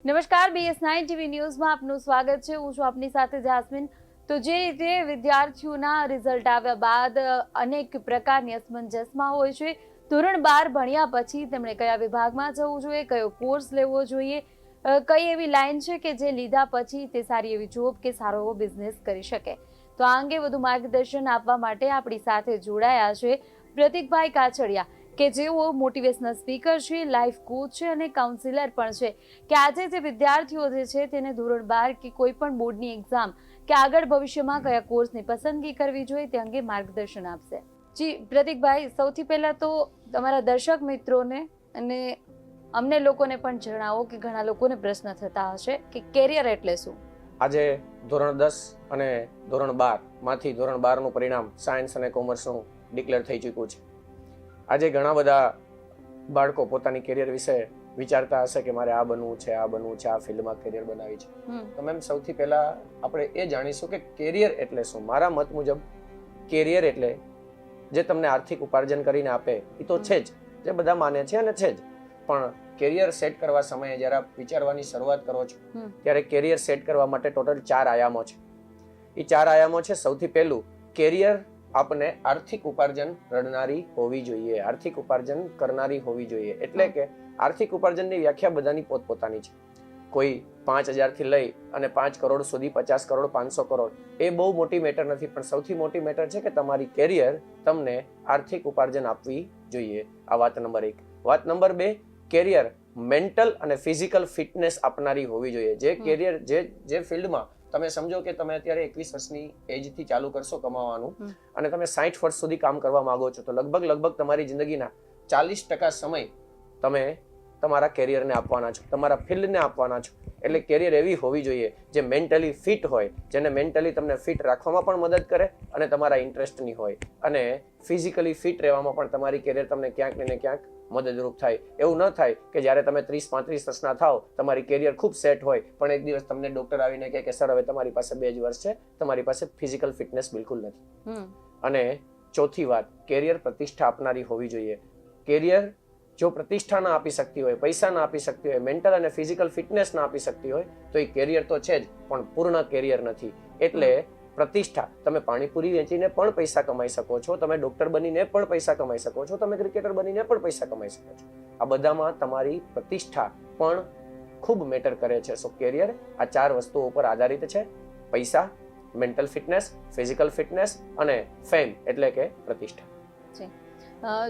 નમસ્કાર, BS9 TV ન્યૂઝમાં આપનું સ્વાગત છે. હું છું આપની સાથે જાસ્મીન. તો જે રીતે વિદ્યાર્થીઓના રિઝલ્ટ આવ્યા બાદ અનેક પ્રકારની અસમંજસમાં હોય છે. ધોરણ 12 ભણ્યા પછી તેમણે કયા વિભાગમાં જવું જોઈએ, કયો કોર્સ લેવો જોઈએ, કઈ એવી લાઈન છે કે જે લીધા પછી તે સારી એવી જોબ કે સારો એવો બિઝનેસ કરી શકે. તો આ અંગે વધુ માર્ગદર્શન આપવા માટે આપણી સાથે જોડાયા છે પ્રતિકભાઈ કાછડિયા, કે જેઓ મોટિવેશનલ સ્પીકર છે, લાઈફ કોચ છે અને કાઉન્સિલર પણ છે. કે આજે જે વિદ્યાર્થીઓ જે છે તેને ધોરણ 12 કે કોઈ પણ બોર્ડની એક્ઝામ કે આગળ ભવિષ્યમાં કયા કોર્સની પસંદગી કરવી જોઈએ તે અંગે માર્ગદર્શન આપશે. જી પ્રતિકભાઈ, સૌથી પહેલા તો તમારા દર્શક મિત્રોને અને અમને લોકોને પણ જણાવો કે ઘણા લોકોને પ્રશ્ન થતા હશે કે કેરિયર એટલે શું. આજે ધોરણ 10 અને ધોરણ 12 માંથી ધોરણ 12 નું પરિણામ સાયન્સ અને કોમર્સનું ડિક્લેર થઈ ચૂક્યું છે. આજે ઘણા બધા બાળકો પોતાની કેરિયર વિશે વિચારતા હશે કે મારે આ બનવું છે, આ બનવું છે, આ ફિલ્ડમાં કેરિયર બનાવી છે. તો મેમ સૌથી પહેલા આપણે એ જાણીશું કે કેરિયર એટલે શું. મારા મત મુજબ કેરિયર એટલે જે તમને આર્થિક ઉપાર્જન કરીને આપે એ તો છે જ, જે બધા માને છે અને છે જ, પણ કેરિયર સેટ કરવા સમયે જ્યારે આપ વિચારવાની શરૂઆત કરો છો ત્યારે કેરિયર સેટ કરવા માટે ટોટલ 4 આયામો છે. એ 4 આયામો છે. સૌથી પહેલું, કેરિયર આપને આર્થિક ઉપાર્જન કરનારી હોવી જોઈએ, આર્થિક ઉપાર્જન કરનારી હોવી જોઈએ. એટલે કે આર્થિક ઉપાર્જનની વ્યાખ્યા બધાની પોતપોતાની છે. કોઈ 5,000 થી લઈ અને 5 કરોડ સુધી, 50 કરોડ, 500 કરોડ, એ બહુ મોટી મેટર નથી, પણ સૌથી મોટી મેટર છે કે તમારી કેરિયર તમને આર્થિક ઉપાર્જન આપવી જોઈએ. આ વાત નંબર 1. વાત નંબર 2, કેરિયર મેન્ટલ અને ફિઝિકલ ફિટનેસ આપનારી હોવી જોઈએ. જે કેરિયર જે ફિલ્ડમાં તમે સમજો કે તમે અત્યારે 21 વર્ષની એજથી ચાલુ કરશો કમાવાનું અને તમે 60 વર્ષ સુધી કામ કરવા માંગો છો, તો લગભગ તમારી જિંદગીના 40% સમય તમે તમારા કેરિયરને આપવાના છો, તમારા ફિલ્ડને આપવાના છો. એટલે કેરિયર એવી હોવી જોઈએ જે મેન્ટલી ફિટ હોય, જેને મેન્ટલી તમને ફિટ રાખવામાં પણ મદદ કરે અને તમારા ઇન્ટરેસ્ટની હોય, અને ફિઝિકલી ફિટ રહેવામાં પણ તમારી કેરિયર તમને ક્યાંક ને ક્યાંક મદદરૂપ થાય. એવું ન થાય કે જ્યારે તમે 30-35 વર્ષના થાવ, તમારી કેરિયર ખૂબ સેટ હોય, પણ એક દિવસ તમને ડોક્ટર આવીને કહે કે સર હવે તમારી પાસે 2 જ વર્ષ છે, તમારી પાસે ફિઝિકલ ફિટનેસ બિલકુલ નથી. અને ચોથી વાત, કેરિયર પ્રતિષ્ઠા આપનારી હોવી જોઈએ. કેરિયર જો પ્રતિષ્ઠા ના આપી શકતી હોય, પૈસા ના આપી શકતી હોય, મેન્ટલ અને ફિઝિકલ ફિટનેસ ના આપી શકતી હોય, તો એ કેરિયર તો છે જ, પણ પૂર્ણ કેરિયર નથી. એટલે પ્રતિષ્ઠા, તમે પાણીપુરી વેચીને પણ પૈસા કમાઈ શકો છો, તમે ડોક્ટર બનીને પણ પૈસા કમાઈ શકો છો, તમે ક્રિકેટર બનીને પણ પૈસા કમાઈ શકો છો. આ બધામાં તમારી પ્રતિષ્ઠા પણ ખૂબ મેટર કરે છે. સો કેરિયર આ 4 વસ્તુઓ ઉપર આધારિત છે: પૈસા, મેન્ટલ ફિટનેસ, ફિઝિકલ ફિટનેસ અને ફેમ એટલે કે પ્રતિષ્ઠા.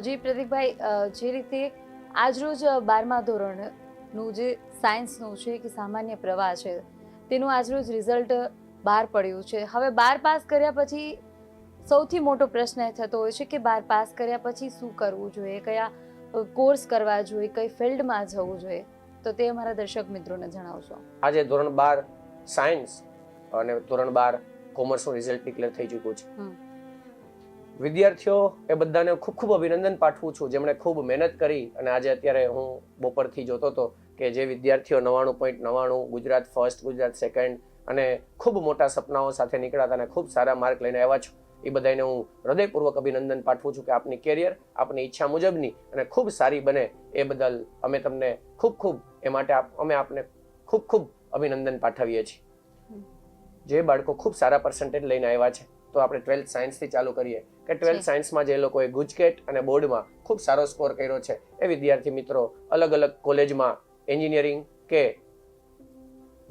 જી પ્રતિકભાઈ, જે રીતે આજરોજ 12મા ધોરણનું જે સાયન્સનું છે કે સામાન્ય પ્રવાહ છે તેનું આજરોજ રિઝલ્ટ બહાર પડ્યું છે. હવે 12 પાસ કર્યા પછી સૌથી મોટો પ્રશ્ન એ થતો હોય છે કે 12 પાસ કર્યા પછી શું કરવું જોઈએ, કયા કોર્સ કરવા જોઈએ, કઈ ફિલ્ડમાં જવું જોઈએ. તો તે અમારા દર્શક મિત્રોને જણાવશો. આજે ધોરણ 12 સાયન્સ અને ધોરણ 12 કોમર્સનું રિઝલ્ટ ડિક્લેર થઈ ચૂક્યું છે. વિદ્યાર્થીઓ એ બધાને ખૂબ અભિનંદન પાઠવું છું, જેમણે ખૂબ મહેનત કરી. અને આજે અત્યારે હું બપોરથી જોતો હતો કે જે વિદ્યાર્થીઓ 99.99, ગુજરાત ફર્સ્ટ, ગુજરાત સેકન્ડ અને ખૂબ મોટા સપનાઓ સાથે નીકળ્યા હતા અને ખૂબ સારા માર્ક લઈને આવ્યા છો, એ બધાને હું હૃદયપૂર્વક અભિનંદન પાઠવું છું કે આપની કેરિયર આપની ઈચ્છા મુજબની અને ખૂબ સારી બને એ બદલ અમે તમને ખૂબ એ માટે અમે આપને ખૂબ અભિનંદન પાઠવીએ છીએ. જે બાળકો ખૂબ સારા પર્સન્ટેજ લઈને આવ્યા છે, તો આપણે 12th સાયન્સથી ચાલુ કરીએ કે 12th સાયન્સમાં જે લોકોએ ગુજકેટ અને બોર્ડમાં ખૂબ સારો સ્કોર કર્યો છે, એ વિદ્યાર્થી મિત્રો અલગ કોલેજમાં એન્જિનિયરિંગ કે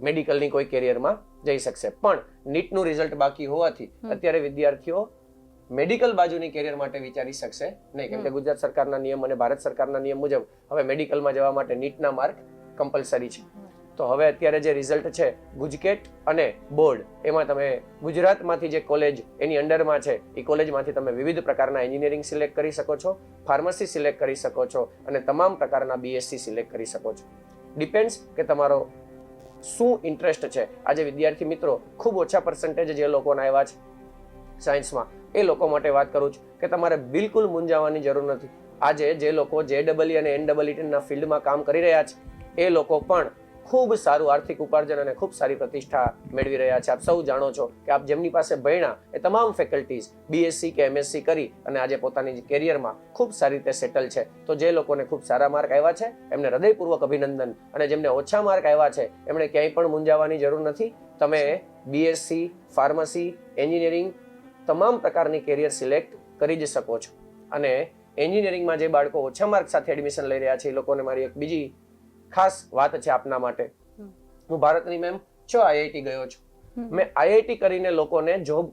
મેડિકલની કોઈ કેરિયરમાં જઈ શકશે. પણ નીટનું રિઝલ્ટ બાકી હોવાથી અત્યારે વિદ્યાર્થીઓ મેડિકલ બાજુની કેરિયર માટે વિચારી શકશે નહીં, કેમ કે ગુજરાત સરકારના નિયમ અને ભારત સરકારના નિયમ મુજબ હવે મેડિકલમાં જવા માટે નીટના માર્ક કમ્પલસરી છે. તો હવે અત્યારે જે રિઝલ્ટ છે ગુજકેટ અને બોર્ડ, એમાં તમે ગુજરાતમાંથી જે કોલેજ એની અંડરમાં છે એ કોલેજમાંથી તમે વિવિધ પ્રકારના એન્જિનિયરિંગ સિલેક્ટ કરી શકો છો, ફાર્મસી સિલેક્ટ કરી શકો છો અને તમામ પ્રકારના BSc સિલેક્ટ કરી શકો છો. ડિપેન્ડ્સ કે તમારો શું ઇન્ટરેસ્ટ છે. આજે વિદ્યાર્થી મિત્રો ખૂબ ઓછા પર્સન્ટેજ જે લોકોના આવ્યા છે સાયન્સમાં, એ લોકો માટે વાત કરું છું કે તમારે બિલકુલ મૂંઝાવાની જરૂર નથી. આજે જે લોકો JEE અને NEET ના ફિલ્ડમાં કામ કરી રહ્યા છે, એ લોકો પણ ખૂબ સારું આર્થિક ઉપાર્જન અને ખૂબ સારી પ્રતિષ્ઠા મેળવી રહ્યા છે. આપ સૌ જાણો છો કે આપ જેમની પાસે ભણ્યા એ તમામ ફેકલ્ટીઝ BSc કે MSc કરી અને આજે પોતાની કેરિયરમાં ખૂબ સારી રીતે સેટલ છે. તો જે લોકોને ખૂબ સારા માર્ક આવ્યા છે એમને હૃદયપૂર્વક અભિનંદન, અને જેમને ઓછા માર્ક આવ્યા છે એમણે ક્યાંય પણ મૂંઝાવાની જરૂર નથી. તમે BSc, ફાર્મસી, એન્જિનિયરિંગ તમામ પ્રકારની કેરિયર સિલેક્ટ કરી જ શકો છો. અને એન્જિનિયરિંગમાં જે બાળકો ઓછા માર્ક સાથે એડમિશન લઈ રહ્યા છે એ લોકોને મારી એક બીજી ખાસ વાત છે આપના માટે. હું ભારતની મેમ 6 IIT ગયો છું. મેં IIT કરીને લોકોને જોબ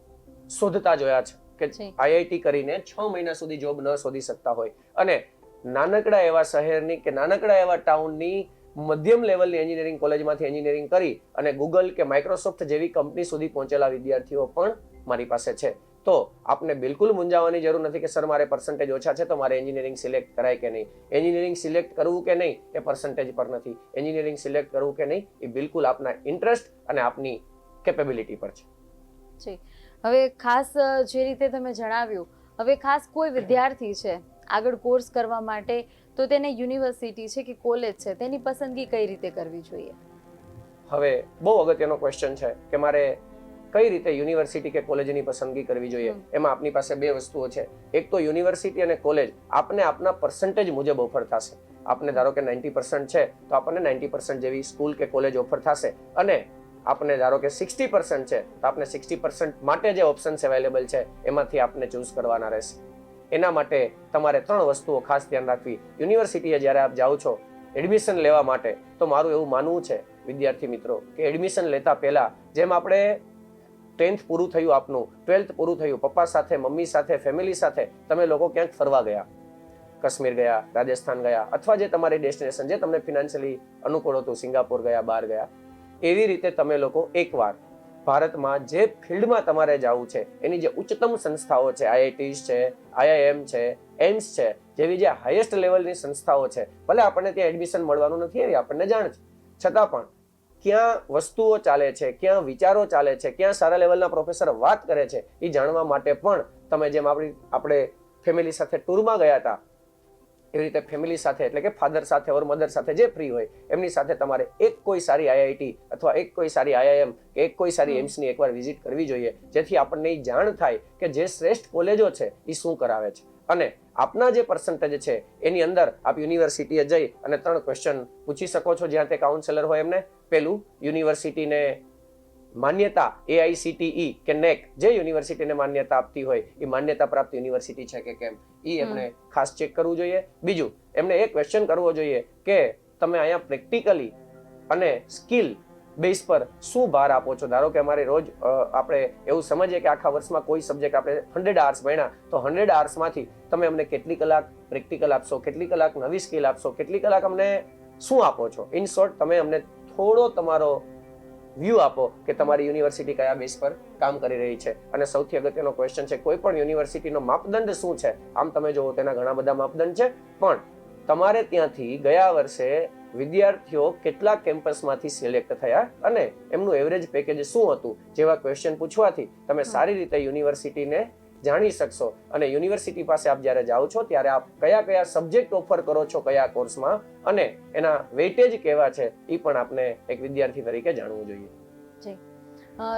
શોધતા જોયા છે કે IIT કરીને 6 મહિના સુધી જોબ ન શોધી શકતા હોય, અને નાનકડા એવા શહેરની કે નાનકડા એવા ટાઉનની મધ્યમ લેવલની એન્જિનિયરિંગ કોલેજમાંથી એન્જિનિયરિંગ કરી અને ગૂગલ કે માઇક્રોસોફ્ટ જેવી કંપની સુધી પહોંચેલા વિદ્યાર્થીઓ પણ મારી પાસે છે. તો આપને બિલકુલ મૂંઝાવાની જરૂર નથી કે સર મારે પર્સન્ટેજ ઓછા છે તો મારે એન્જિનિયરિંગ સિલેક્ટ કરાય કે નહીં. એન્જિનિયરિંગ સિલેક્ટ કરવું કે નહીં એ પર્સન્ટેજ પર નથી. એન્જિનિયરિંગ સિલેક્ટ કરવું કે નહીં એ બિલકુલ આપના ઇન્ટરેસ્ટ અને આપની કેપેબિલિટી પર છે. જી, હવે ખાસ જે રીતે તમે જણાવ્યું, હવે ખાસ કોઈ વિદ્યાર્થી છે આગળ કોર્સ કરવા માટે, તો તેને યુનિવર્સિટી છે કે કોલેજ છે તેની પસંદગી કઈ રીતે કરવી જોઈએ? હવે બહુ અગત્યનો ક્વેશ્ચન છે કે મારે કઈ રીતે યુનિવર્સિટી કે કોલેજની પસંદગી કરવી જોઈએ. એમાં આપની પાસે બે વસ્તુઓ છે. એક તો યુનિવર્સિટી અને કોલેજ આપને આપના પર્સન્ટેજ મુજબ ઓફર થશે. આપને ધારો કે 90% છે તો આપણને 90% જેવી સ્કૂલ કે કોલેજ ઓફર થશે, અને આપને ધારો કે 60% છે તો આપને 60% માટે જે ઓપ્શન્સ અવેલેબલ છે એમાંથી આપને ચૂઝ કરવાના રહેશે. એના માટે તમારે 3 વસ્તુઓ ખાસ ધ્યાન રાખવી. યુનિવર્સિટીએ જ્યારે આપ જાઓ છો એડમિશન લેવા માટે, તો મારું એવું માનવું છે વિદ્યાર્થી મિત્રો કે એડમિશન લેતા પહેલા જેમ આપણે 10th પૂરું થયું, આપનું 12th પૂરું થયું, પપ્પા સાથે, મમ્મી સાથે, ફેમિલી સાથે તમે લોકો ક્યાંક ફરવા ગયા, કાશ્મીર ગયા, રાજસ્થાન ગયા, અથવા જે તમારી ડેસ્ટિનેશન જે તમને ફિનાન્શિયલી અનુકૂળ હતું, સિંગાપોર ગયા, બહાર ગયા, એવી રીતે તમે લોકો એકવાર ભારતમાં જે ફિલ્ડમાં તમારે જવું છે એની જે ઉચ્ચતમ સંસ્થાઓ છે, IITs છે, IIM છે, એમ્સ છે, જેવી જે હાઈએસ્ટ લેવલની સંસ્થાઓ છે, ભલે આપણને ત્યાં એડમિશન મળવાનું નથી એવી આપણને જાણ છે, છતાં પણ ક્યાં વસ્તુઓ ચાલે છે, ક્યાં વિચારો ચાલે છે, ક્યાં સારા લેવલના પ્રોફેસર વાત કરે છે એ જાણવા માટે પણ તમે જેમ આપણે ફેમિલી સાથે ટૂરમાં ગયા હતા એવી રીતે ફેમિલી સાથે એટલે કે ફાધર સાથે ઓર મધર સાથે જે ફ્રી હોય એમની સાથે તમારે એક કોઈ સારી IIT અથવા એક કોઈ સારી IIM કે એક કોઈ સારી એમ્સની એકવાર વિઝિટ કરવી જોઈએ, જેથી આપણને જાણ થાય કે જે શ્રેષ્ઠ કોલેજો છે એ શું કરાવે છે. અને આપના જે પર્સન્ટેજ છે એની અંદર આપ યુનિવર્સિટીએ જઈ અને 3 ક્વેશ્ચન પૂછી શકો છો જ્યાં તે કાઉન્સેલર હોય એમને. પહેલું, યુનિવર્સિટીને માન્યતા AICTE કે NAC જે યુનિવર્સિટીને માન્યતા આપતી હોય એ માન્યતા પ્રાપ્ત યુનિવર્સિટી છે કે કેમ એ એમને ખાસ ચેક કરવું જોઈએ. બીજું, એમને એક ક્વેશ્ચન કરવો જોઈએ કે તમે અહીંયા પ્રેક્ટિકલી અને સ્કિલ બેઝ પર શું ભાર આપો છો. ધારો કે અમારે રોજ આપણે એવું સમજીએ કે આખા વર્ષમાં કોઈ સબ્જેક્ટ આપણે 100 hours ભણ્યા તો 100 hours માંથી તમે અમને કેટલી કલાક પ્રેક્ટિકલ આપશો, કેટલી કલાક નવી સ્કિલ આપશો, કેટલી કલાક અમને શું આપો છો. ઇન શોર્ટ, તમે અમને થોડો તમારો વ્યૂ આપો કે તમારી યુનિવર્સિટી કયા બેઝ પર કામ કરી રહી છે. અને સૌથી અગત્યનો ક્વેશ્ચન છે, કોઈ પણ યુનિવર્સિટીનો માપદંડ શું છે. આમ તમે જુઓ તેના ઘણા બધા માપદંડ છે, પણ તમારે ત્યાંથી ગયા વર્ષે વિદ્યાર્થીઓ કેટલા કેમ્પસમાંથી સિલેક્ટ થયા અને એમનું એવરેજ પેકેજ શું હતું જેવા ક્વેશ્ચન પૂછવાથી તમે સારી રીતે યુનિવર્સિટીને જાણી શકશો. અને યુનિવર્સિટી પાસે આપ જ્યારે જાઓ છો ત્યારે આપ કયા કયા સબ્જેક્ટ ઓફર કરો છો કયા કોર્સમાં અને એના વેટેજ કેવા છે એ પણ આપને એક વિદ્યાર્થી તરીકે જાણવું જોઈએ.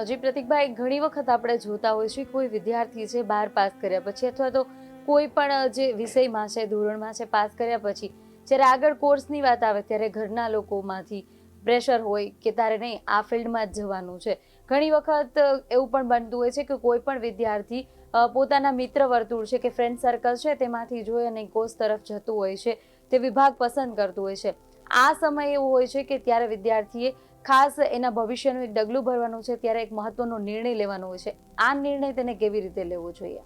જી પ્રતિકભાઈ, ઘણી વખત આપણે જોતા હોઈએ છીએ કોઈ વિદ્યાર્થી છે 12 પાસ કર્યા પછી અથવા તો કોઈ પણ જે વિષયમાં છે, ધોરણમાં છે, પાસ કર્યા પછી જ્યારે આગળ કોર્સની વાત આવે ત્યારે ઘરના લોકોમાંથી પ્રેશર હોય કે તારે નહીં આ ફિલ્ડમાં જ જવાનું છે. ઘણી વખત એવું પણ બનતું હોય છે કે કોઈ પણ વિદ્યાર્થી પોતાના મિત્ર વર્તુળ છે કે ફ્રેન્ડ સર્કલ છે તેમાંથી જોઈ અને કોર્સ તરફ જતું હોય છે, તે વિભાગ પસંદ કરતું હોય છે. આ સમય એવો હોય છે કે ત્યારે વિદ્યાર્થીએ ખાસ એના ભવિષ્યનું એક ડગલું ભરવાનું છે, ત્યારે એક મહત્વનો નિર્ણય લેવાનો હોય છે. આ નિર્ણય તેને કેવી રીતે લેવો જોઈએ?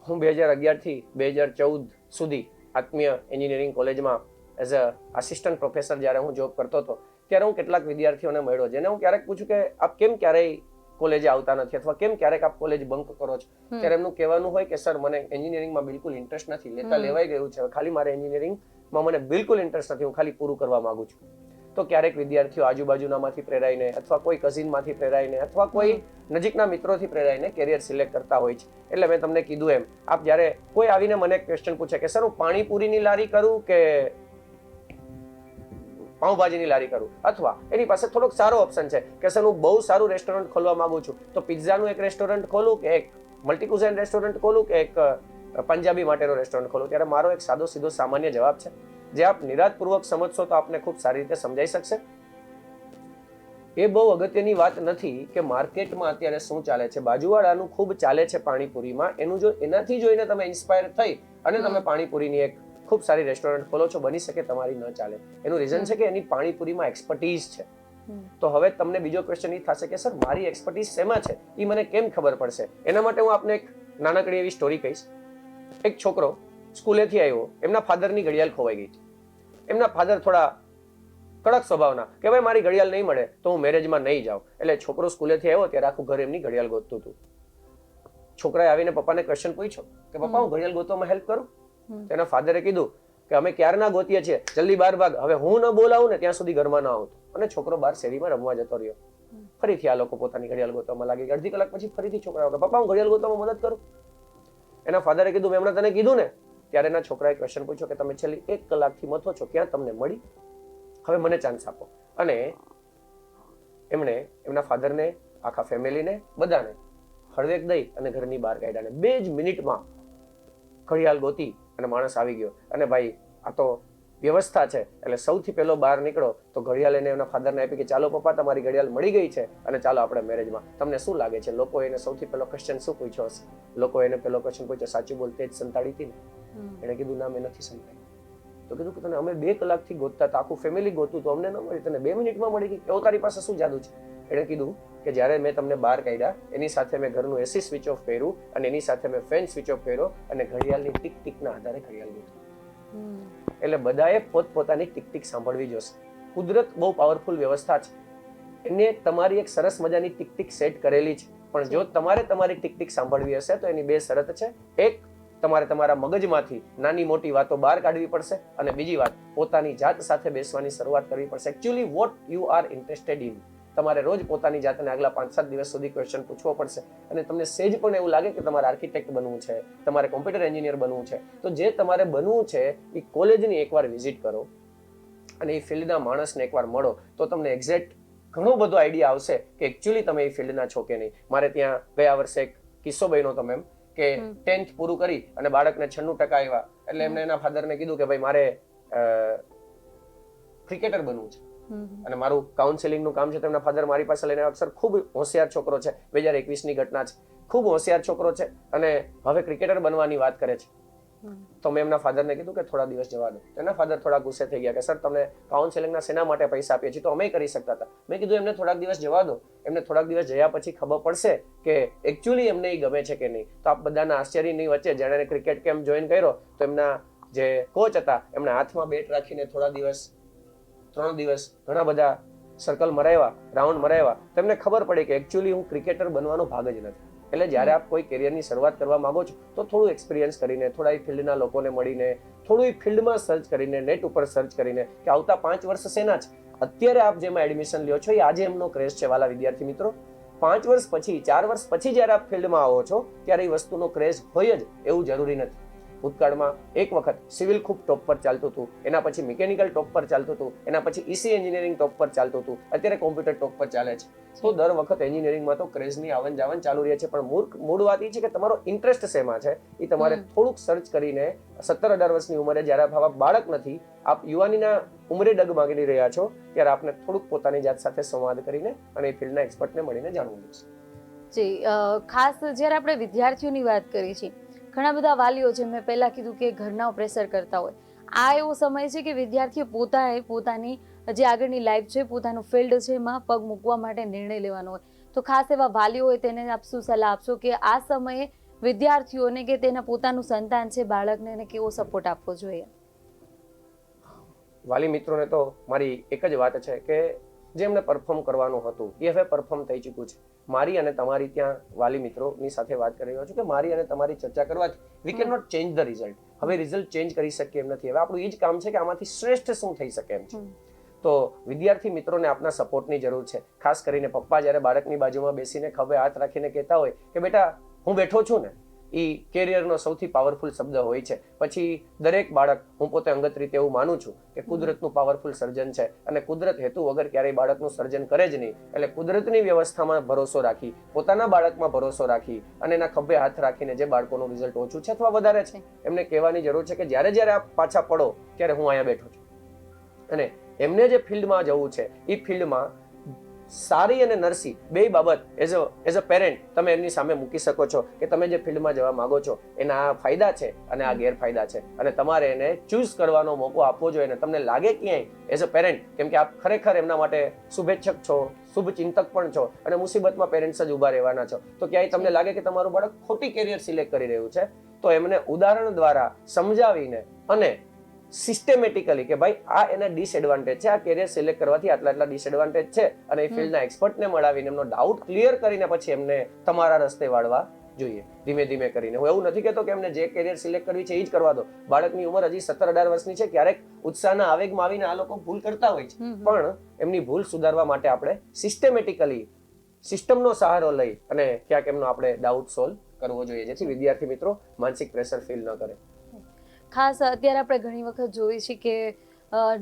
હું 2011 થી 2014 સુધી આત્મીય એન્જિનિયરિંગ કોલેજમાં એઝ અ આસિસ્ટન્ટ પ્રોફેસર જ્યારે હું જોબ કરતો હતો ત્યારે હું કેટલાક વિદ્યાર્થીઓને મળ્યો, જેને હું ક્યારેક પૂછું કે આપ કેમ ક્યારેય કોલેજે આવતા નથી અથવા કેમ ક્યારેક આપ કોલેજ બંક કરો છો, ત્યારે એમનું કહેવાનું હોય કે સર મને એન્જિનિયરિંગમાં બિલકુલ ઇન્ટરેસ્ટ નથી, લેવાઈ ગયું છે, ખાલી મારે એન્જિનિયરિંગમાં મને બિલકુલ ઇન્ટરેસ્ટ નથી, હું ખાલી પૂરું કરવા માંગુ છું. તો ક્યારેક વિદ્યાર્થીઓ આજુબાજુનામાંથી પ્રેરાઈને અથવા કોઈ કઝિનમાંથી પ્રેરાઈને અથવા કોઈ નજીકના મિત્રોથી પ્રેરાઈને કેરિયર સિલેક્ટ કરતા હોય છે. એટલે મેં તમને કીધું એમ, આપ જ્યારે કોઈ આવીને મને ક્વેશ્ચન પૂછે કે સર હું પાણીપુરીની લારી કરું કે પાઉંભાજીની લારી કરું, અથવા એની પાસે થોડોક સારો ઓપ્શન છે કે સર હું બહુ સારું રેસ્ટોરન્ટ ખોલવા માંગુ છું, તો પિઝાનું એક રેસ્ટોરન્ટ ખોલું કે એક મલ્ટીકુઝાઇન રેસ્ટોરન્ટ ખોલું કે એક પંજાબી માટેનો રેસ્ટોરન્ટ ખોલું? ત્યારે મારો એક સાદો સીધો સામાન્ય જવાબ છે, જે આપ નિરાંતપૂર્વક સમજશો તો આપને ખૂબ સારી રીતે સમજાઈ શકશે. એ બહુ અગત્યની વાત નથી કે માર્કેટમાં અત્યારે શું ચાલે છે. બાજુવાળાનું ખૂબ ચાલે છે પાણીપુરીમાં, એનાથી જોઈને તમે ઇન્સ્પાયર થઈ અને તમે પાણીપુરીની એક ખૂબ સારી રેસ્ટોરન્ટ ખોલો છો. બની શકે તમારી ન ચાલે. એનું રીઝન છે કે એની પાણીપુરીમાં એક્સપર્ટીઝ છે. તો હવે તમને બીજો ક્વેશ્ચન એ થશે કે સર મારી એક્સપર્ટીઝ શેમાં છે, એ મને કેમ ખબર પડશે? એના માટે હું આપને એક નાનકડી એવી સ્ટોરી કહીશ. એક છોકરો સ્કૂલેથી આવ્યો, એમના ફાધરની ઘડિયાળ ખોવાઈ ગઈ છે. એમના ફાધર થોડા કડક સ્વભાવના કે ભાઈ મારી ઘડિયાળ નહીં મળે તો હું મેરેજમાં નહીં જાઉં. એટલે છોકરો સ્કૂલેથી આવ્યો ત્યારે આખું ઘર એમની ઘડિયાળ ગોતતું હતું. છોકરાએ આવીને પપ્પાને ક્વેશ્ચન પૂછ્યો કે પપ્પા હું ઘડિયાળ ગોતવામાં હેલ્પ કરું? તેના ફાધરે કીધું કે અમે ક્યારના ગોતીએ છીએ, જલ્દી બહાર ભાગ, હવે હું ન બોલાવું ને ત્યાં સુધી ઘરમાં ન આવતો. અને છોકરો બહાર શેરીમાં રમવા જતો રહ્યો. ફરીથી આ લોકો પોતાની ઘડિયાળ ગોતવામાં લાગી. અડધી કલાક પછી ફરીથી છોકરા પપ્પા હું ઘડિયાળ ગોતવામાં મદદ કરું? એના ફાધરે કીધું મેં હમણાં તને કીધું ને. ત્યારે એના છોકરાએ ક્વેશ્ચન પૂછ્યો કે તમે છેલ્લી 1 કલાકથી મથો છો, ક્યાં તમને મળી? હવે મને ચાન્સ આપો. અને એમણે એમના ફાધરને, આખા ફેમિલીને, બધાને હળવેક દઈ અને ઘરની બહાર કાઢ્યા. 2 જ મિનિટમાં ઘડિયાળ ગોતી અને માણસ આવી ગયો. અને ભાઈ આ તો વ્યવસ્થા છે. એટલે સૌથી પહેલો બહાર નીકળો તો ઘડિયાળ એને એમના ફાધરને આપી કે ચાલો પપ્પા તમારી ઘડિયાળ મળી ગઈ છે અને ચાલો આપણે મેરેજમાં. તમને શું લાગે છે લોકો એને સૌથી પહેલો ક્વેશ્ચન શું પૂછ્યો હશે? લોકો એને પહેલો ક્વેશ્ચન પૂછ્યો સાચું બોલતે જ સંતાડી હતી ને? એને કીધું ના મેં નથી સંતાડી. તો કીધું કે તને અમે 2 કલાકથી ગોતતા હતા, આખું ફેમિલી ગોતું તો અમને ન મળી, તને 2 મિનિટમાં મળી ગઈ, એવું તારી પાસે શું જાદુ છે? એણે કીધું કે જ્યારે મેં તમને બહાર કાઢ્યા એની સાથે મેં ઘરનું એસી સ્વિચ ઓફ કર્યું અને એની સાથે મેં ફેન સ્વિચ ઓફ કર્યો અને ઘડિયાળની ટીક ટીકના આધારે ઘડિયાળ ગોતી. એટલે બધાએ પોતપોતાની ટીક ટીક સાંભળવી જોશે. કુદરત બહુ પાવરફુલ વ્યવસ્થા છે. એને તમારી એક સરસ મજાની ટીક ટીક સેટ કરેલી છે. પણ જો તમારે તમારી ટીક ટીક સાંભળવી હશે તો એની 2 શરત છે. એક, તમારે તમારા મગજમાંથી નાની મોટી વાતો બહાર કાઢવી પડશે. અને બીજી વાત, પોતાની જાત સાથે બેસવાની શરૂઆત કરવી પડશે. Actually what you are interested in. તમારે રોજ પોતાની જાતને આગલા 5-7 દિવસ સુધી ક્વેશ્ચન પૂછવો પડશે. અને તમને સેજ પણ એવું લાગે કે તમારે આર્કિટેક્ટ બનવું છે, તમારે કોમ્પ્યુટર એન્જિનિયર બનવું છે, તો જે તમારે બનવું છે એ કોલેજની એકવાર વિઝિટ કરો અને એ ફિલ્ડના માણસને એકવાર મળો તો તમને એક્ઝેક્ટ ઘણો બધો આઈડિયા આવશે કે એકચ્યુઅલી તમે એ ફિલ્ડના છો કે નહીં. મારે ત્યાં ગયા વર્ષે એક કિસ્સો બન્યો હતો મેમ કે 10th પૂરું કરી અને બાળકને 96% આવ્યા. એટલે એમને એના ફાધરને કીધું કે ભાઈ મારે ક્રિકેટર બનવું છે અને મારું કાઉન્સેલિંગનું કામ છે. તેમના ફાધર મારી પાસે લઈને અક્ષર ખૂબ હોશિયાર છોકરો છે, 2021ની ઘટના છે, ખૂબ હોશિયાર છોકરો છે અને હવે ક્રિકેટર બનવાની વાત કરે છે. તો મેં એમના ફાધરને કીધું કે થોડા દિવસ જવા દો. એના ફાધર થોડા ગુસ્સે થઈ ગયા કે સર તમને કાઉન્સેલિંગના શેના માટે પૈસા આપીએ છીએ, તો અમે કરી શકતા હતા. મેં કીધું એમને થોડાક દિવસ જવા દો. એમને થોડાક દિવસ જયા પછી ખબર પડશે કે એકચ્યુઅલી એમને એ ગમે છે કે નહીં. તો આપ બધાના આશ્ચર્યની વચ્ચે જેણે ક્રિકેટ કેમ્પ જોઈન કર્યો તો એમના જે કોચ હતા એમણે હાથમાં બેટ રાખીને થોડા દિવસ 3 દિવસ ઘણા બધા સર્કલ મરાવ્યા, રાઉન્ડ મરાવ્યા. તેમને ખબર પડી કે એકચ્યુઅલી હું ક્રિકેટર બનવાનો ભાગ જ નથી. એટલે જ્યારે આપ કોઈ કેરિયરની શરૂઆત કરવા માંગો છો તો થોડું એક્સપિરિયન્સ કરીને, થોડા એ ફિલ્ડના લોકોને મળીને, થોડું એ ફિલ્ડમાં સર્ચ કરીને, નેટ ઉપર સર્ચ કરીને કે આવતા 5 વર્ષ શેના છે. અત્યારે આપ જેમાં એડમિશન લ્યો છો એ આજે એમનો ક્રેઝ છે વાલા વિદ્યાર્થી મિત્રો. 5 વર્ષ પછી, 4 વર્ષ પછી જ્યારે આપ ફિલ્ડમાં આવો છો ત્યારે એ વસ્તુનો ક્રેઝ હોય જ એવું જરૂરી નથી. ભૂતકાળમાં એક વખત સિવિલ ખૂબ ટોપ પર ચાલતું હતું, એના પછી મિકેનિકલ ટોપ પર ચાલતું હતું, એના પછી ઈસી એન્જિનિયરિંગ ટોપ પર ચાલતું હતું, અત્યારે કોમ્પ્યુટર ટોપ પર ચાલે છે. તો દર વખત એન્જિનિયરિંગમાં તો ક્રેઝની આવન જાવન ચાલુ રહે છે. પણ મૂળ વાત એ છે કે તમારો ઇન્ટરેસ્ટ શેમાં છે એ તમારે થોડુંક સર્ચ કરીને 17-18 વર્ષની ઉંમરે જ્યારે આપ બાળક નથી, આપ યુવાનીના ઉંમરે ડગ માંગી રહ્યા છો ત્યારે આપને થોડુંક પોતાની જાત સાથે સંવાદ કરીને અને એ ફિલ્ડના એક્સપર્ટને મળીને જાણવું જોઈએ. જી, ખાસ જ્યારે આપણે વિદ્યાર્થીઓની વાત કરી છે, ઘણા બધા વાલીઓ છે, મેં પહેલા કીધું કે ઘરના પ્રેશર કરતા હોય. આ એવો સમય છે કે વિદ્યાર્થીઓ પોતાની જે આગળની લાઈફ છે, પોતાનું ફિલ્ડ છે એમાં પગ મૂકવા માટે નિર્ણય લેવાનો હોય. તો ખાસ એવા વાલીઓ હોય તેને આપ શું સલાહ આપશો કે આ સમયે વિદ્યાર્થીઓને કે તેના પોતાનું સંતાન છે, બાળકને એને કેવો સપોર્ટ આપવો જોઈએ? વાલી મિત્રોને તો મારી એક જ વાત છે કે જે એમને પરફોર્મ કરવાનું હતું એ હવે પરફોર્મ થઈ ચૂક્યું છે. મારી અને તમારી ત્યાં વાલી મિત્રોની સાથે વાત કરી રહ્યો છું કે મારી અને તમારી ચર્ચા કરવાથી we can not change the result. હવે રિઝલ્ટ ચેન્જ કરી શકીએ એમ નથી. હવે આપણું એ જ કામ છે કે આમાંથી શ્રેષ્ઠ શું થઈ શકે એમ છે. તો વિદ્યાર્થી મિત્રોને આપના સપોર્ટની જરૂર છે. ખાસ કરીને પપ્પા જ્યારે બાળકની બાજુમાં બેસીને ખભે હાથ રાખીને કહેતા હોય કે બેટા હું બેઠો છું ને, એ કેરિયરનો સૌથી પાવરફુલ શબ્દ હોય છે. પછી દરેક બાળક, હું પોતે અંગત રીતે એવું માનું છું કે કુદરતનું પાવરફુલ સર્જન છે અને કુદરત હેતુ વગર ક્યારેય બાળકનું સર્જન કરે જ નહીં. એટલે કુદરતની વ્યવસ્થામાં ભરોસો રાખી, પોતાના બાળકમાં ભરોસો રાખી અને એના ખભે હાથ રાખીને જે બાળકોનું રિઝલ્ટ ઓછું છે અથવા વધારે છે એમને કહેવાની જરૂર છે કે જ્યારે જ્યારે આપ પાછા પડો ત્યારે હું અહીંયા બેઠો છું. અને એમને જે ફિલ્ડમાં જવું છે એ ફિલ્ડમાં સારી અને નરસી બે બાબત એઝ અ પેરેન્ટ તમે એમની સામે મૂકી શકો છો કે તમે જે ફિલ્ડમાં જવા માંગો છો એના આ ફાયદા છે અને આ ગેરફાયદા છે અને તમારે એને ચૂઝ કરવાનો મોકો આપવો જોઈએ. અને તમને લાગે ક્યાંય એઝ અ પેરેન્ટ, કેમ કે આપ ખરેખર એમના માટે શુભેચ્છક છો, શુભ ચિંતક પણ છો અને મુસીબતમાં પેરેન્ટ્સ જ ઉભા રહેવાના છો, તો ક્યાંય તમને લાગે કે તમારું બાળક ખોટી કેરિયર સિલેક્ટ કરી રહ્યું છે તો એમને ઉદાહરણ દ્વારા સમજાવીને અને સિસ્ટેમેટિકલી કે ભાઈ આ એના ડિસએડવાન્ટેજ છે, આ કેરિયર સિલેક્ટ કરવાથી આટલા ડિસએડવાન્ટેજ છે અને એ ફિલ્ડના એક્સપર્ટને મળાવીને એમનો ડાઉટ ક્લિયર કરીને પછી એમને તમારા રસ્તે વાળવા જોઈએ ધીમે ધીમે કરીને. હું એવું નથી કહેતો કે એમને જે કેરિયર સિલેક્ટ કરવી છે એ જ કરવા દો. બાળકની ઉંમર હજી 17-18 વર્ષની છે, ક્યારેક ઉત્સાહના આવેગમાં આવીને આ લોકો ભૂલ કરતા હોય છે, પણ એમની ભૂલ સુધારવા માટે આપણે સિસ્ટેમેટિકલી સિસ્ટમનો સહારો લઈ અને ક્યાંક એમનો આપણે ડાઉટ સોલ્વ કરવો જોઈએ, જેથી વિદ્યાર્થી મિત્રો માનસિક પ્રેશર ફીલ ન કરે. ખાસ અત્યારે આપણે ઘણી વખત જોઈએ છીએ કે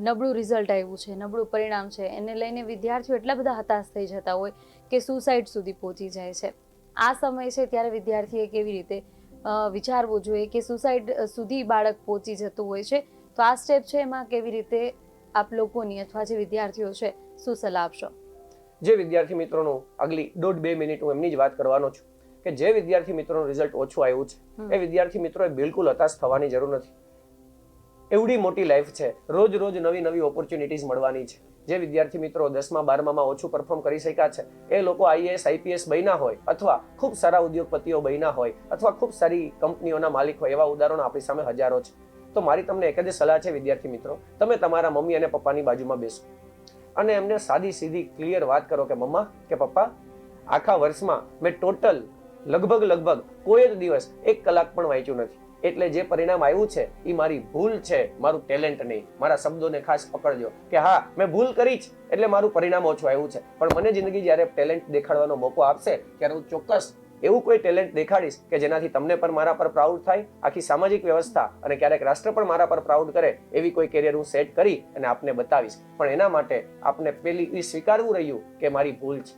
નબળું રિઝલ્ટ આવ્યું છે, નબળું પરિણામ છે, એને લઈને વિદ્યાર્થીઓ એટલા બધા હતાશ થઈ જતા હોય કે સુસાઇડ સુધી પહોંચી જાય છે. આ સમય છે ત્યારે વિદ્યાર્થીએ કેવી રીતે વિચારવું જોઈએ કે સુસાઇડ સુધી બાળક પહોંચી જતું હોય છે, તો આ સ્ટેપ છે એમાં કેવી રીતે આપ લોકોની અથવા જે વિદ્યાર્થીઓ છે શું સલાહ આપશો? જે વિદ્યાર્થી મિત્રોનું આગલી 1.5-2 મિનિટ હું એમની જ વાત કરવાનો છું કે જે વિદ્યાર્થી મિત્રોનું રિઝલ્ટ ઓછું આવ્યું છે એ વિદ્યાર્થી મિત્રોએ બિલકુલ હતાશ થવાની જરૂર નથી. એવડી મોટી લાઈફ છે, રોજ રોજ નવી ઓપોર્ચ્યુનિટીઝ મળવાની છે. જે વિદ્યાર્થી મિત્રો 10મા 12મામાં ઓછું પરફોર્મ કરી શક્યા છે એ લોકો આઈએએસ આઈપીએસ બન્યા હોય અથવા ખૂબ સારા ઉદ્યોગપતિઓ બન્યા હોય અથવા ખૂબ સારી કંપનીઓના માલિક હોય, એવા ઉદાહરણો આપણી સામે હજારો છે. તો મારી તમને એક જ સલાહ છે વિદ્યાર્થી મિત્રો, તમે તમારા મમ્મી અને પપ્પાની બાજુમાં બેસો અને એમને સાદી સીધી ક્લિયર વાત કરો કે મમ્મા કે પપ્પા, આખા વર્ષમાં મેં ટોટલ લગભગ કોઈ જ દિવસ 1 કલાક પણ વાંચ્યું નથી, એટલે જે પરિણામ આવ્યું છે એ મારી ભૂલ છે, મારું ટેલેન્ટ નહીં. મારા શબ્દોને ખાસ પકડજો કે હા મેં ભૂલ કરી છે એટલે મારું પરિણામ ઓછું આવ્યું છે, પણ મને જિંદગી જ્યારે ટેલેન્ટ દેખાડવાનો મોકો આપશે ત્યારે હું ચોક્કસ એવું કોઈ ટેલેન્ટ દેખાડીશ કે જેનાથી તમને પણ મારા પર પ્રાઉડ થાય, આખી સામાજિક વ્યવસ્થા અને ક્યારેક રાષ્ટ્ર પણ મારા પર પ્રાઉડ કરે એવી કોઈ કેરિયર હું સેટ કરી અને આપને બતાવીશ. પણ એના માટે આપને પેલી એ સ્વીકારવું રહ્યું કે મારી ભૂલ છે.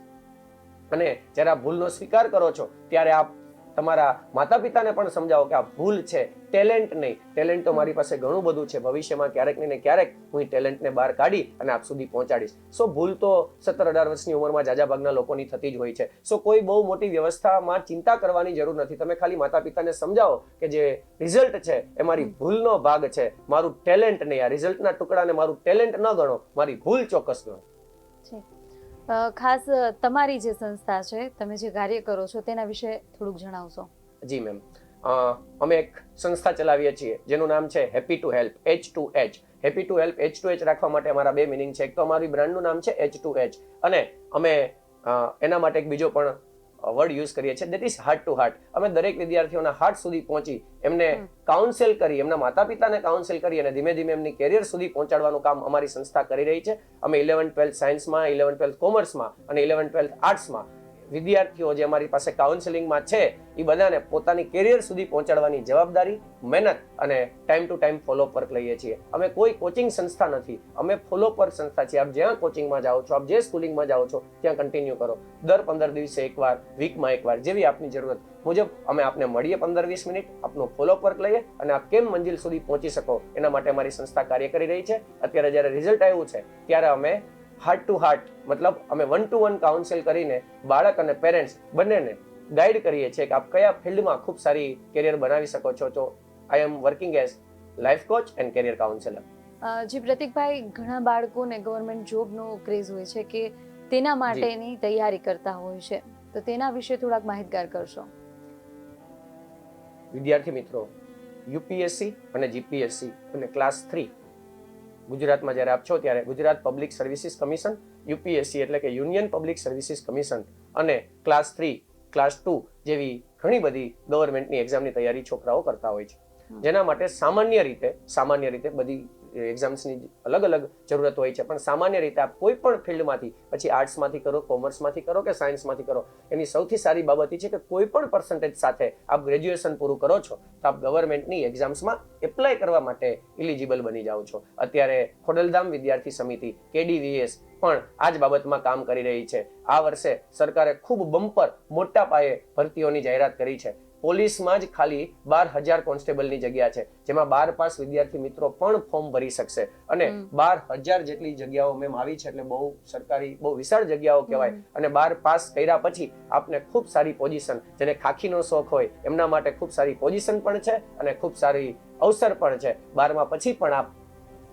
અને જ્યારે આ ભૂલનો સ્વીકાર કરો છો ત્યારે આપ તમારા માતા પિતાને પણ સમજાવો કે આ ભૂલ છે, ટેલેન્ટ નહીં. ટેલેન્ટ તો મારી પાસે ઘણું બધું છે, ભવિષ્યમાં ક્યારેક ને ક્યારેક હું ટેલેન્ટને બહાર કાઢી અને આપ સુધી પહોંચાડીશ. સો ભૂલ તો 17-18 વર્ષની ઉંમરમાં જાજા ભાગના લોકોની થતી જ હોય છે. સો કોઈ બહુ મોટી વ્યવસ્થામાં ચિંતા કરવાની જરૂર નથી. તમે ખાલી માતા પિતાને સમજાવો કે જે રિઝલ્ટ છે એ મારી ભૂલનો ભાગ છે, મારું ટેલેન્ટ નહીં. આ રિઝલ્ટના ટુકડાને મારું ટેલેન્ટ ન ગણો, મારી ભૂલ ચોક્કસ ગણો. ખાસ તમારી જે સંસ્થા છે, તમે જે કાર્ય કરો છો તેના વિશે થોડુંક જણાવશો? જી મેમ, અમે એક સંસ્થા ચલાવીએ છીએ જેનું નામ છે happy to help, H2H. Happy to help H2H રાખવા માટે અમારા 2 મિનિંગ છે. એક તો અમારી બ્રાન્ડનું નામ છે H2H અને અમે એના માટે એક બીજો પણ વર્ડ યુઝ કરીએ છીએ, that is heart two heart. અમે દરેક વિદ્યાર્થીઓના હાર્ટ સુધી પહોંચી એમને કાઉન્સેલ કરી, એમના માતા પિતાને કાઉન્સેલ કરી અને ધીમે ધીમે એમની કેરિયર સુધી પહોંચાડવાનું કામ અમારી સંસ્થા કરી રહી છે. અમે 11-12 સાયન્સમાં, 11-12 કોમર્સમાં અને 11-12 આર્ટ્સમાં વિદ્યાર્થીઓ જે અમારી પાસે કાઉન્સેલિંગમાં છે એ બધાને પોતાની કેરિયર સુધી પહોંચાડવાની જવાબદારી, મહેનત અને time to time follow up work લઈએ છીએ. અમે કોઈ કોચિંગ સંસ્થા નથી, અમે ફોલોઅપ વર્ક સંસ્થા છીએ. આપ જ્યાં કોચિંગમાં જાઓ છો, આપ જે સ્કૂલિંગમાં જાઓ છો ત્યાં કન્ટિન્યુ કરો. દર 15 દિવસે એકવાર, વીકમાં એકવાર, જેવી આપની જરૂરત મુજબ અમે આપને મળીએ 15-20 મિનિટ, આપનો ફોલોઅપ વર્ક લઈએ અને આપ કેમ મંજિલ સુધી પહોંચી શકો એના માટે અમારી સંસ્થા કાર્ય કરી રહી છે. અત્યારે જ્યારે રિઝલ્ટ આવ્યું છે ત્યારે અમે હાર્ટ ટુ હાર્ટ મતલબ અમે 1-to-1 કાઉન્સેલ કરીને બાળક અને પેરેન્ટ્સ બંનેને ગાઈડ કરીએ છીએ કે આપ કયા ફિલ્ડમાં ખૂબ સારી કેરિયર બનાવી શકો છો. તો I am working as life coach and career counsellor. જી પ્રતિકભાઈ, ઘણા બાળકોને ગવર્મેન્ટ જોબનો ક્રેઝ હોય છે કે તેના માટેની તૈયારી કરતા હોય છે, તો તેના વિશે થોડાક માહિતગાર કરશો? વિદ્યાર્થી મિત્રો, યુપીએસસી અને જીપીએસસી અને ક્લાસ 3 ગુજરાતમાં જ્યારે આપ છો ત્યારે Gujarat public services commission, UPSC એટલે કે યુનિયન પબ્લિક સર્વિસીસ કમિશન અને ક્લાસ 3, ક્લાસ 2 જેવી ઘણી બધી ગવર્મેન્ટની એક્ઝામની તૈયારી છોકરાઓ કરતા હોય છે. જેના માટે સામાન્ય રીતે બધી એક્ઝામ્સની અલગ અલગ જરૂરત હોય છે, પણ સામાન્ય રીતે આપ કોઈ પણ ફિલ્ડમાંથી, પછી આર્ટ્સમાંથી કરો, કોમર્સમાંથી કરો કે સાયન્સમાંથી કરો, એની સૌથી સારી બાબત એ છે કે કોઈ પણ પર્સન્ટેજ સાથે આપ ગ્રેજ્યુએશન પૂરું કરો છો તો આપ ગવર્મેન્ટની એક્ઝામ્સમાં એપ્લાય કરવા માટે ઇલિજિબલ બની જાઓ છો. અત્યારે ખોડલધામ વિદ્યાર્થી સમિતિ KDVS પણ આ જ બાબતમાં કામ કરી રહી છે. આ વર્ષે સરકારે ખૂબ બમ્પર મોટા પાયે ભરતીઓની જાહેરાત કરી છે. પોલીસમાં જ ખાલી 12,000 કોન્સ્ટેબલની જગ્યા છે, જેમાં 12 પાસ વિદ્યાર્થી મિત્રો પણ ફોર્મ ભરી શકશે અને 12,000 જેટલી જગ્યાઓ મેમ આવી છે, એટલે બહુ સરકારી બહુ વિશાળ જગ્યાઓ કહેવાય. અને 12 પાસ કર્યા પછી આપને ખૂબ સારી પોઝિશન, જેને ખાખીનો શોખ હોય એમના માટે ખૂબ સારી પોઝિશન પણ છે અને ખૂબ સારી અવસર પણ છે. 12મા પછી પણ આપ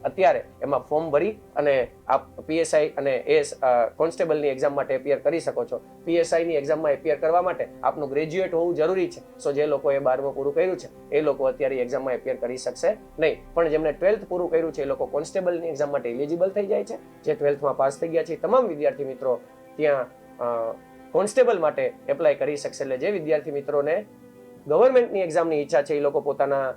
અત્યારે એમાં ફોર્મ ભરી અને આપ PSI અને AS કોન્સ્ટેબલની એક્ઝામ માટે એપિયર કરી શકો છો. PSIની એક્ઝામમાં એપિયર કરવા માટે આપનું ગ્રેજ્યુએટ હોવું જરૂરી છે. સો જે લોકોએ 12મું પૂરું કર્યું છે એ લોકો અત્યારે એક્ઝામમાં એપિયર કરી શકશે નહીં, પણ જેમને 12th પૂરું કર્યું છે એ લોકો કોન્સ્ટેબલની એક્ઝામ માટે એલિજિબલ થઈ જાય છે. જે 12thમાં પાસ થઈ ગયા છે તમામ વિદ્યાર્થી મિત્રો ત્યાં કોન્સ્ટેબલ માટે એપ્લાય કરી શકશે. એટલે જે વિદ્યાર્થી મિત્રોને ગવર્મેન્ટની એક્ઝામની ઈચ્છા છે એ લોકો પોતાના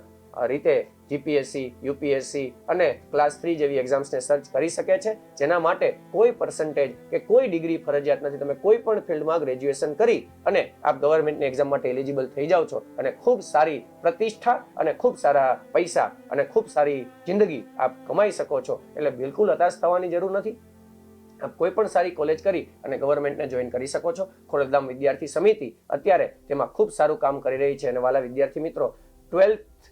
રીતે GPSC, UPSC અને ક્લાસ 3 જેવી એક્ઝામ્સને સર્ચ કરી શકે છે, જેના માટે કોઈ પર્સન્ટેજ કે કોઈ ડિગ્રી ફરજિયાત નથી. તમે કોઈ પણ ફિલ્ડમાં ગ્રેજ્યુએશન કરી અને આપ ગવર્મેન્ટની એક્ઝામ માટે એલિજિબલ થઈ જાઓ છો અને ખૂબ સારી પ્રતિષ્ઠા અને ખૂબ સારા પૈસા અને ખૂબ સારી જિંદગી આપ કમાઈ શકો છો. એટલે બિલકુલ હતાશ થવાની જરૂર નથી. આપ કોઈ પણ સારી કોલેજ કરી અને ગવર્મેન્ટને જોઈન કરી શકો છો. ખોડલધામ વિદ્યાર્થી સમિતિ અત્યારે તેમાં ખૂબ સારું કામ કરી રહી છે. અને વાલા વિદ્યાર્થી મિત્રો, 12th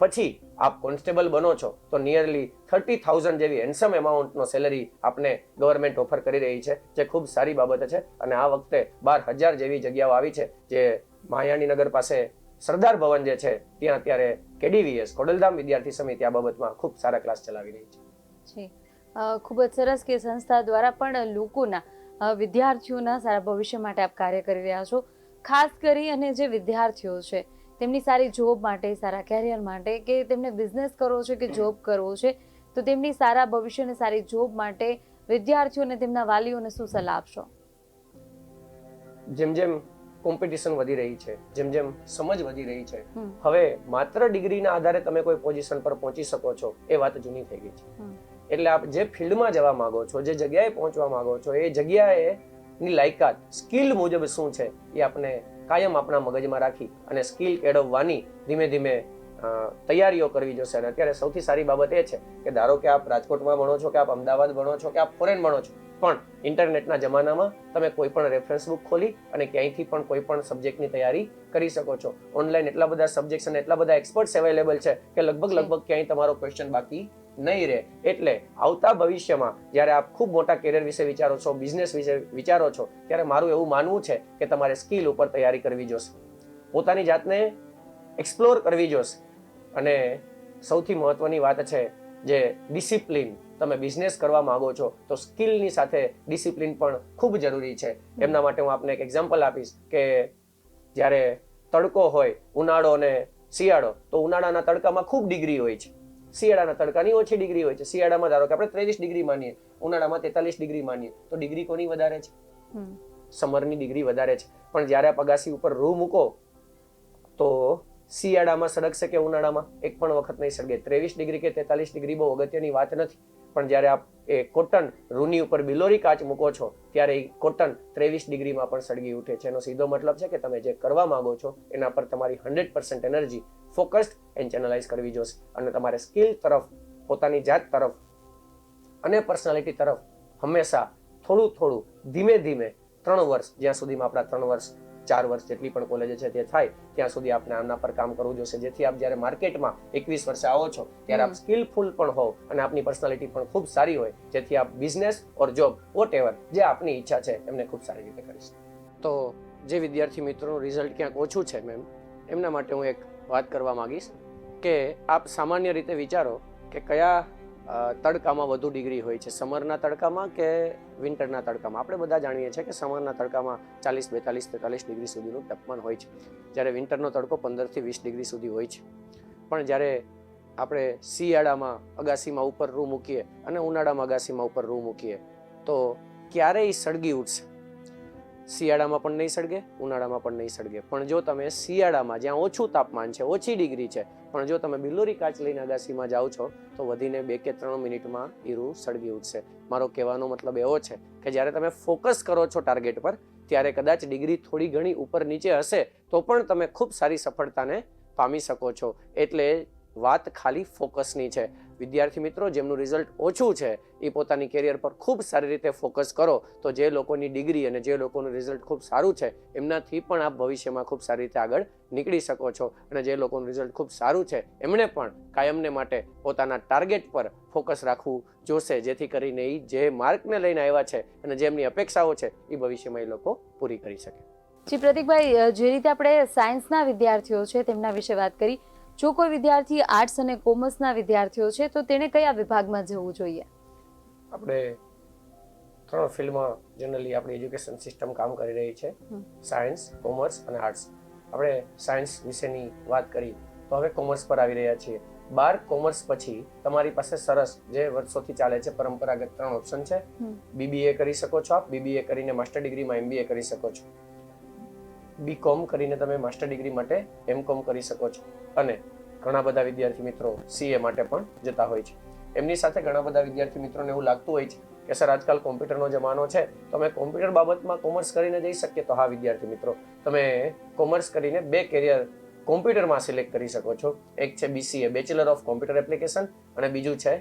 પછી આપ કોન્સ્ટેબલ બનો છો તો નિયરલી 30,000 જેવી હેન્ડસમ એમાઉન્ટનો સેલરી આપને ગવર્મેન્ટ ઓફર કરી રહી છે, જે ખૂબ સારી બાબત છે. અને આ વખતે 12,000 જેવી જગ્યાઓ આવી છે, જે માયાણીનગર પાસે સરદાર ભવન જે છે ત્યાં અત્યારે KDVS ખોડલધામ વિદ્યાર્થી સમિતિ આ બાબતમાં ખૂબ સારા ક્લાસ ચલાવી રહી છે. ખૂબ જ સરસ કે સંસ્થા દ્વારા પણ લોકોના વિદ્યાર્થીઓના સારા ભવિષ્ય માટે આપ કાર્ય કરી રહ્યા છો. ખાસ કરી અને જે વિદ્યાર્થીઓ છે તેમની સારી જોબ માટે, સારા કેરિયર માટે, કે તેમને બિઝનેસ કરવો છે કે જોબ કરવો છે, તો તેમની સારા ભવિષ્ય અને સારી જોબ માટે વિદ્યાર્થીઓને તેમના વાલીઓને શું સલાહ આપશો? જેમ જેમ કોમ્પિટિશન વધી રહી છે, જેમ જેમ સમજ વધી રહી છે, હવે માત્ર ડિગ્રીના આધારે તમે કોઈ પોઝિશન પર પહોંચી શકો છો એ વાત જૂની થઈ ગઈ છે. એટલે આપ જે ફિલ્ડમાં જવા માંગો છો, જે જગ્યાએ પહોંચવા માંગો છો, એ જગ્યાએની લાયકાત, સ્કિલ મુજબ શું છે એ આપણે કાયમ આપણા મગજમાં રાખી અને સ્કિલ કેળવવાની ધીમે ધીમે તૈયારીઓ કરવી જોશે. અને અત્યારે સૌથી સારી બાબત એ છે કે ધારો કે આપ રાજકોટમાં ભણો છો, કે આપ અમદાવાદ ભણો છો, કે આપ ફોરેન ભણો છો, પણ ઇન્ટરનેટના જમાનામાં તમે કોઈ પણ રેફરન્સ બુક ખોલી અને ક્યાંયથી પણ કોઈ પણ સબ્જેક્ટની તૈયારી કરી શકો છો. ઓનલાઈન એટલા બધા સબ્જેક્ટ્સ અને એટલા બધા એક્સપર્ટ્સ અવેલેબલ છે કે લગભગ ક્યાંય તમારો ક્વેશ્ચન બાકી નહીં રહે. એટલે આવતા ભવિષ્યમાં જ્યારે આપ ખૂબ મોટા કેરિયર વિશે વિચારો છો, બિઝનેસ વિશે વિચારો છો, ત્યારે મારું એવું માનવું છે કે તમારે સ્કિલ ઉપર તૈયારી કરવી જોશે, પોતાની જાતને એક્સપ્લોર કરવી જોશે. અને સૌથી મહત્વની વાત છે જે ડિસિપ્લિન. તમે બિઝનેસ કરવા માંગો છો તો સ્કિલની સાથે ડિસિપ્લિન પણ ખૂબ જરૂરી છે. એમના માટે હું આપને એક એક્ઝામ્પલ આપીશ કે જ્યારે તડકો હોય, ઉનાળો અને શિયાળો, તો ઉનાળાના તડકામાં ખૂબ ડિગ્રી હોય છે, શિયાળાના તડકાની ઓછી ડિગ્રી હોય છે. શિયાળામાં ધારો કે આપણે 23 ડિગ્રી માનીએ, ઉનાળામાં 43 ડિગ્રી માનીએ, તો ડિગ્રી કોની વધારે છે? સમરની ડિગ્રી વધારે છે. પણ જ્યારે આપ અગાસી ઉપર રૂ મૂકો તો શિયાળામાં સળગશે કે ઉનાળામાં? એક પણ વખત નહીં સળગે. 23 ડિગ્રી કે 43 ડિગ્રી બહુ અગત્યની વાત નથી, પણ જ્યારે આપ એ કોટન રૂની ઉપર બિલોરી કાચ મૂકો છો ત્યારે એ કોટન 23 ડિગ્રીમાં પણ સળગી ઉઠે છે. એનો સીધો મતલબ છે કે તમે જે કરવા માંગો છો એના પર તમારી 100% એનર્જી ફોકસ્ડ એન્ડ ચેનલાઇઝ કરવી જોશે. અને તમારે સ્કિલ તરફ, પોતાની જાત તરફ અને પર્સનાલિટી તરફ હંમેશા થોડું ધીમે ધીમે 3 વર્ષ, જ્યાં સુધીમાં આપણા 3 વર્ષ 4 વર્ષ જેટલી પણ કોલેજ છે તે થાય ત્યાં સુધી આપણે આમના પર કામ કરવું જોશે, જેથી આપ જ્યારે માર્કેટમાં 21 વર્ષે આવો છો ત્યારે આપ સ્કિલફુલ પણ હોવ અને આપની પર્સનાલિટી પણ ખૂબ સારી હોય, જેથી આપ બિઝનેસ ઓર જોબ વોટ એવર જે આપની ઈચ્છા છે એમને ખૂબ સારી રીતે કરી શકો. તો જે વિદ્યાર્થી મિત્રોનું રિઝલ્ટ ક્યાંક ઓછું છે મેમ, એમના માટે હું એક વાત કરવા માંગીશ કે આપ સામાન્ય રીતે વિચારો કે કયા તડકામાં વધુ ડિગ્રી હોય છે, સમરના તડકામાં કે વિન્ટરના તડકામાં? આપણે બધા જાણીએ છીએ કે સમરના તડકામાં 40, 42, 43 ડિગ્રી સુધીનું તાપમાન હોય છે, જ્યારે વિન્ટરનો તડકો 15 થી 20 ડિગ્રી સુધી હોય છે. પણ જ્યારે આપણે શિયાળામાં અગાસીમાં ઉપર રૂ મૂકીએ અને ઉનાળામાં અગાસીમાં ઉપર રૂ મૂકીએ તો ક્યારેય સળગી ઉઠશે. શિયાળામાં પણ નહીં સળગે, ઉનાળામાં પણ નહીં સળગે. પણ જો તમે શિયાળામાં જ્યાં ઓછું તાપમાન છે, ઓછી ડિગ્રી છે, પણ જો તમે બિલ્લોરી કાચ લઈને અગાસીમાં જાઓ છો તો વધીને 2 કે 3 મિનિટમાં હીરું સળગી ઉઠશે. મારો કહેવાનો મતલબ એવો છે કે જ્યારે તમે ફોકસ કરો છો ટાર્ગેટ પર ત્યારે કદાચ ડિગ્રી થોડી ઘણી ઉપર નીચે હશે તો પણ તમે ખૂબ સારી સફળતાને પામી શકો છો. એટલે વાત ખાલી ફોકસની છે. વિદ્યાર્થી મિત્રો જેમનું રિઝલ્ટ ઓછું છે એ પોતાની કેરિયર પર ખૂબ સારી રીતે ફોકસ કરો તો જે લોકોની ડિગ્રી અને જે લોકોનું રિઝલ્ટ ખૂબ સારું છે એમનાથી પણ આપ ભવિષ્યમાં ખૂબ સારી રીતે આગળ નીકળી શકો છો. અને જે લોકોનું રિઝલ્ટ ખૂબ સારું છે એમણે પણ કાયમને માટે પોતાના ટાર્ગેટ પર ફોકસ રાખવું જોશે, જેથી કરીને એ જે માર્કને લઈને આવ્યા છે અને જે એમની અપેક્ષાઓ છે એ ભવિષ્યમાં એ લોકો પૂરી કરી શકે. જી પ્રતિકભાઈ, જે રીતે આપણે સાયન્સના વિદ્યાર્થીઓ છે તેમના વિશે વાત કરી, જો કોઈ વિદ્યાર્થી આર્ટ્સ અને કોમર્સના વિદ્યાર્થીઓ છે તો તેને કયા વિભાગમાં જવું જોઈએ? આપણે 3 ફિલ્ડમાં જનરલી આપણી એજ્યુકેશન સિસ્ટમ કામ કરી રહી છે, સાયન્સ, કોમર્સ અને આર્ટ્સ. આપણે સાયન્સ વિશેની વાત કરી તો હવે કોમર્સ પર આવી રહ્યા છીએ. 12 કોમર્સ પછી તમારી પાસે સરસ જે વર્ષોથી ચાલે છે પરંપરાગત 3 ઓપ્શન છે. BBA કરી શકો છો આપ, BBA કરીને માસ્ટર ડિગ્રીમાં MBA કરી શકો છો. BCom કરીને તમે માસ્ટર ડિગ્રી માટે MCom કરી શકો છો. અને ઘણા બધા વિદ્યાર્થી મિત્રો CA માટે પણ જતા હોય છે. એમની સાથે ઘણા બધા વિદ્યાર્થી મિત્રોને એવું લાગતું હોય છે કે સર આજકાલ કોમ્પ્યુટરનો જમાનો છે તો અમે કોમ્પ્યુટર બાબતમાં કોમર્સ કરીને જઈ શકીએ. તો હા વિદ્યાર્થી મિત્રો, તમે કોમર્સ કરીને 2 કેરિયર કોમ્પ્યુટરમાં સિલેક્ટ કરી શકો છો. એક છે BCA bachelor of computer application અને બીજું છે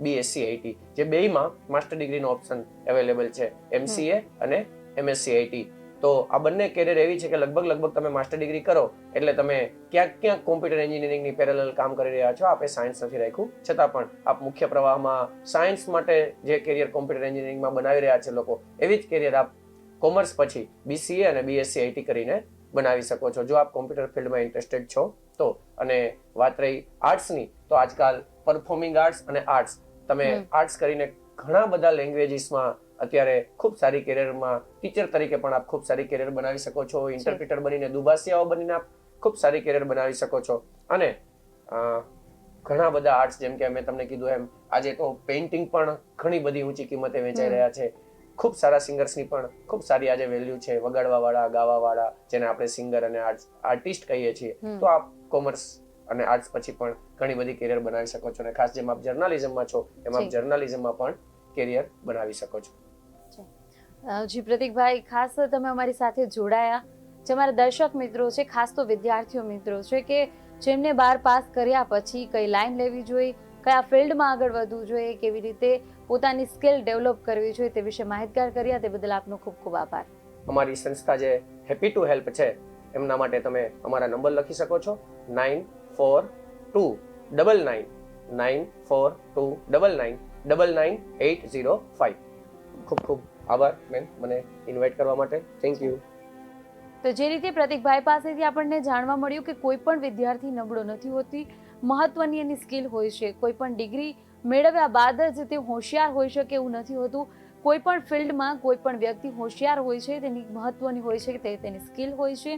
BSc IT, જે બેયમાં માસ્ટર ડિગ્રીનો ઓપ્શન અવેલેબલ છે, MCA અને MSc IT. તો આ બંને કેરિયર એવી છે કે લગભગ તમે માસ્ટર ડિગ્રી કરો એટલે તમે ક્યાંક કોમ્પ્યુટર એન્જિનિયરિંગની પેરેલલ કામ કરી રહ્યા છો. આપણે સાયન્સ નથી રાખ્યું છતાં પણ આપ મુખ્ય પ્રવાહમાં સાયન્સ માટે જે કેરિયર કોમ્પ્યુટર એન્જિનિયરિંગમાં બનાવી રહ્યા છે લોકો, એવી જ કેરિયર આપ કોમર્સ પછી BCA અને BSc IT કરીને બનાવી શકો છો જો આપ કોમ્પ્યુટર ફિલ્ડમાં ઇન્ટરેસ્ટેડ છો તો. અને વાત રહી આર્ટ્સની, તો આજકાલ પરફોર્મિંગ આર્ટ્સ અને આર્ટ્સ, તમે આર્ટ્સ કરીને ઘણા બધા લેંગ્વેજીસમાં અત્યારે ખૂબ સારી કેરિયરમાં ટીચર તરીકે પણ આપ ખૂબ સારી કેરિયર બનાવી શકો છો. ઇન્ટરપ્રિટર બનીને, દુભાષિયાઓ બનીને આપ ખૂબ સારી કેરિયર બનાવી શકો છો. અને ઘણા બધા આર્ટ્સ, જેમ કે મેં તમને કીધું એમ, આજે તો પેઇન્ટિંગ પણ ઘણી બધી ઊંચી કિંમતે વેચાઈ રહ્યા છે. ખૂબ સારા સિંગર્સની પણ ખૂબ સારી આજે વેલ્યુ છે, વગાડવાવાળા, ગાવાવાળા, જેને આપણે સિંગર અને આર્ટિસ્ટ કહીએ છીએ. તો આપ કોમર્સ અને આર્ટ્સ પછી પણ ઘણી બધી કેરિયર બનાવી શકો છો. અને ખાસ જેમ આપ જર્નાલિઝમમાં છો એમ આપ જર્નાલિઝમમાં પણ કેરિયર બનાવી શકો છો. જી પ્રતિકભાઈ, ખાસ તમે અમારી સાથે જોડાયા. જે અમારા દર્શક મિત્રો છે, ખાસ તો વિદ્યાર્થીઓ મિત્રો છે કે જેમને 12 પાસ કર્યા પછી કઈ લાઈન લેવી જોઈએ, કયા ફિલ્ડમાં આગળ વધવું જોઈએ, કેવી રીતે પોતાની સ્કિલ ડેવલપ કરવી જોઈએ તે વિશે માહિતગાર કર્યા. તે બદલ આપનો ખૂબ ખૂબ આભાર. અમારી સંસ્થા જે હેપી ટુ હેલ્પ છે એમના માટે તમે અમારા નંબર લખી શકો છો 9422999429999805. ખૂબ ખૂબ આભાર મેમ મને ઇન્વાઇટ કરવા માટે. Thank you. તો જે રીતે પ્રતિકભાઈ પાસેથી આપણને જાણવા મળ્યું કે કોઈ પણ વિદ્યાર્થી નબળો નથી હોતી, મહત્વની એની સ્કિલ હોય છે. કોઈ પણ ડિગ્રી મેળવ્યા બાદ જ તે હોશિયાર હોઈ શકે એવું નથી હોતું. કોઈ પણ ફિલ્ડમાં કોઈ પણ વ્યક્તિ હોશિયાર હોય છે, તેની મહત્વની હોય છે કે તેની સ્કિલ હોય છે.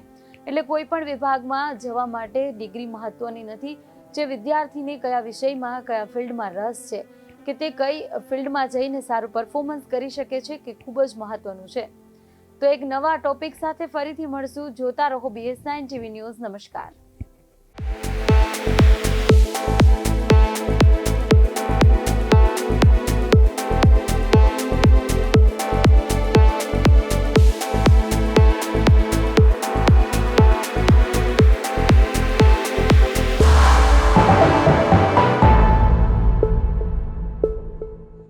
એટલે કોઈ પણ વિભાગમાં જવા માટે ડિગ્રી મહત્વની નથી. જે વિદ્યાર્થીને કયા વિષયમાં, કયા ફિલ્ડમાં રસ છે કે તે કઈ ફિલ્ડમાં જઈને સારું પરફોર્મન્સ કરી શકે છે કે ખૂબ જ મહત્વનું છે. તો એક નવા ટોપિક સાથે ફરીથી મળશું. જોતા રહો BS9 TV ન્યૂઝ. નમસ્કાર.